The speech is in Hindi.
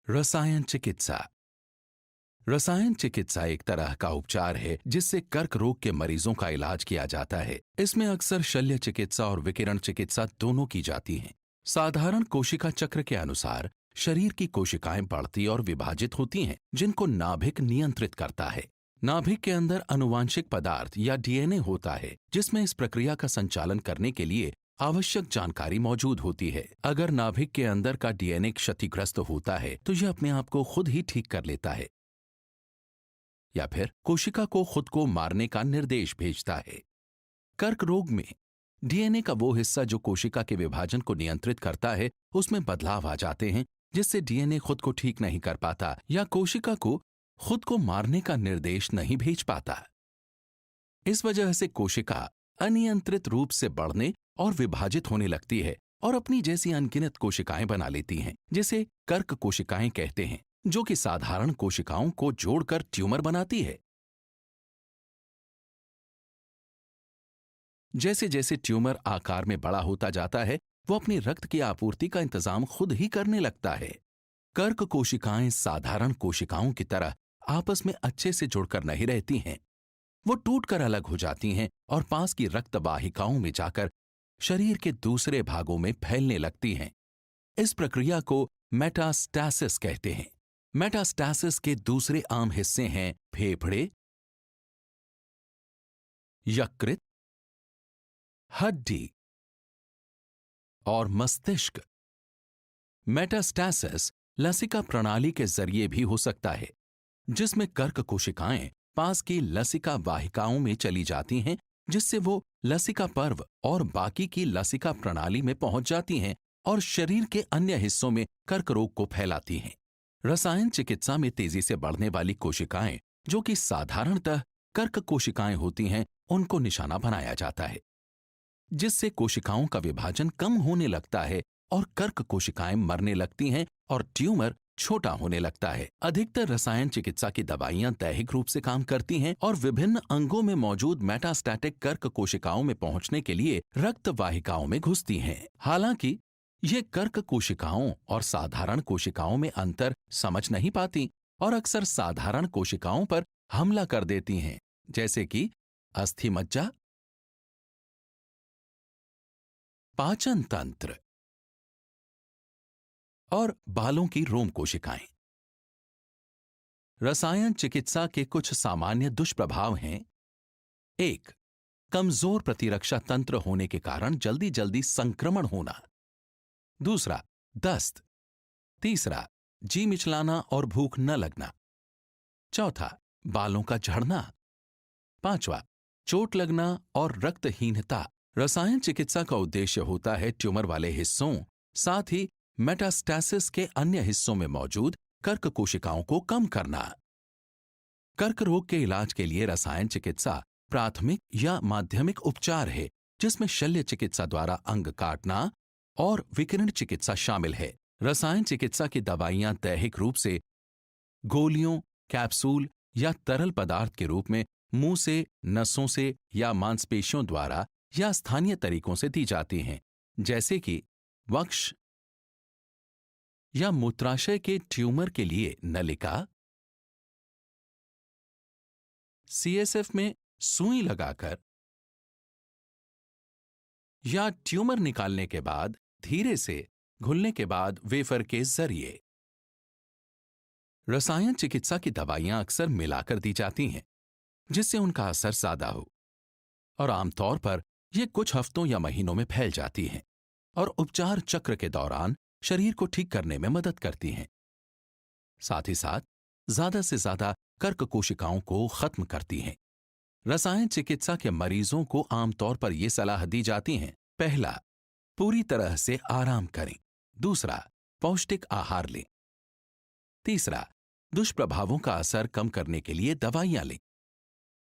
रसायन चिकित्सा। रसायन चिकित्सा एक तरह का उपचार है जिससे कर्क रोग के मरीजों का इलाज किया जाता है। इसमें अक्सर शल्य चिकित्सा और विकिरण चिकित्सा दोनों की जाती हैं। साधारण कोशिका चक्र के अनुसार शरीर की कोशिकाएं बढ़ती और विभाजित होती हैं, जिनको नाभिक नियंत्रित करता है। नाभिक के अंदर आनुवांशिक पदार्थ या डीएनए होता है, जिसमें इस प्रक्रिया का संचालन करने के लिए आवश्यक जानकारी मौजूद होती है। अगर नाभिक के अंदर का डीएनए क्षतिग्रस्त होता है तो यह अपने आप को खुद ही ठीक कर लेता है या फिर कोशिका को खुद को मारने का निर्देश भेजता है। कर्क रोग में डीएनए का वो हिस्सा जो कोशिका के विभाजन को नियंत्रित करता है, उसमें बदलाव आ जाते हैं, जिससे डीएनए खुद को ठीक नहीं कर पाता या कोशिका को खुद को मारने का निर्देश नहीं भेज पाता। इस वजह से कोशिका अनियंत्रित रूप से बढ़ने और विभाजित होने लगती है और अपनी जैसी अनगिनत कोशिकाएं बना लेती हैं, जिसे कर्क कोशिकाएं कहते हैं, जो कि साधारण कोशिकाओं को जोड़कर ट्यूमर बनाती है। जैसे जैसे ट्यूमर आकार में बड़ा होता जाता है, वो अपनी रक्त की आपूर्ति का इंतजाम खुद ही करने लगता है। कर्क कोशिकाएं साधारण कोशिकाओं की तरह आपस में अच्छे से जुड़कर नहीं रहती हैं। वो टूटकर अलग हो जाती हैं और पास की रक्त वाहिकाओं में जाकर शरीर के दूसरे भागों में फैलने लगती हैं। इस प्रक्रिया को मेटास्टैसिस कहते हैं। मेटास्टैसिस के दूसरे आम हिस्से हैं फेफड़े, यकृत, हड्डी और मस्तिष्क। मेटास्टैसिस लसिका प्रणाली के जरिए भी हो सकता है, जिसमें कर्क कोशिकाएं पास की लसिका वाहिकाओं में चली जाती हैं, जिससे वो लसिका पर्व और बाकी की लसिका प्रणाली में पहुंच जाती हैं और शरीर के अन्य हिस्सों में कर्क रोग को फैलाती हैं। रसायन चिकित्सा में तेजी से बढ़ने वाली कोशिकाएं, जो कि साधारणतः कर्क कोशिकाएं होती हैं, उनको निशाना बनाया जाता है, जिससे कोशिकाओं का विभाजन कम होने लगता है और कर्क कोशिकाएं मरने लगती हैं और ट्यूमर छोटा होने लगता है। अधिकतर रसायन चिकित्सा की दवाइयां दैहिक रूप से काम करती हैं और विभिन्न अंगों में मौजूद मेटास्टैटिक कर्क कोशिकाओं में पहुंचने के लिए रक्त वाहिकाओं में घुसती हैं। हालांकि ये कर्क कोशिकाओं और साधारण कोशिकाओं में अंतर समझ नहीं पाती और अक्सर साधारण कोशिकाओं पर हमला कर देती हैं, जैसे कि अस्थि मज्जा, पाचन तंत्र और बालों की रोम कोशिकाएं। रसायन चिकित्सा के कुछ सामान्य दुष्प्रभाव हैं। 1. कमजोर प्रतिरक्षा तंत्र होने के कारण जल्दी जल्दी संक्रमण होना। 2. दस्त। 3. जी मिचलाना और भूख न लगना। 4. बालों का झड़ना। 5. चोट लगना और रक्तहीनता। रसायन चिकित्सा का उद्देश्य होता है ट्यूमर वाले हिस्सों, साथ ही मेटास्टैसिस के अन्य हिस्सों में मौजूद कर्क कोशिकाओं को कम करना। कर्क रोग के इलाज के लिए रसायन चिकित्सा प्राथमिक या माध्यमिक उपचार है, जिसमें शल्य चिकित्सा द्वारा अंग काटना और विकिरण चिकित्सा शामिल है। रसायन चिकित्सा की दवाइयां दैहिक रूप से गोलियों, कैप्सूल या तरल पदार्थ के रूप में मुंह से, नसों से या मांसपेशियों द्वारा या स्थानीय तरीकों से दी जाती हैं, जैसे कि वक्ष या मूत्राशय के ट्यूमर के लिए नलिका, सीएसएफ में सुई लगाकर या ट्यूमर निकालने के बाद धीरे से घुलने के बाद वेफर के जरिए। रसायन चिकित्सा की दवाइयां अक्सर मिलाकर दी जाती हैं, जिससे उनका असर ज्यादा हो और आमतौर पर ये कुछ हफ्तों या महीनों में फैल जाती हैं और उपचार चक्र के दौरान शरीर को ठीक करने में मदद करती हैं। साथ ही साथ ज्यादा से ज्यादा कर्क कोशिकाओं को खत्म करती हैं। रसायन चिकित्सा के मरीजों को आमतौर पर यह सलाह दी जाती है: 1. पूरी तरह से आराम करें। 2. पौष्टिक आहार लें। 3. दुष्प्रभावों का असर कम करने के लिए दवाइयां लें।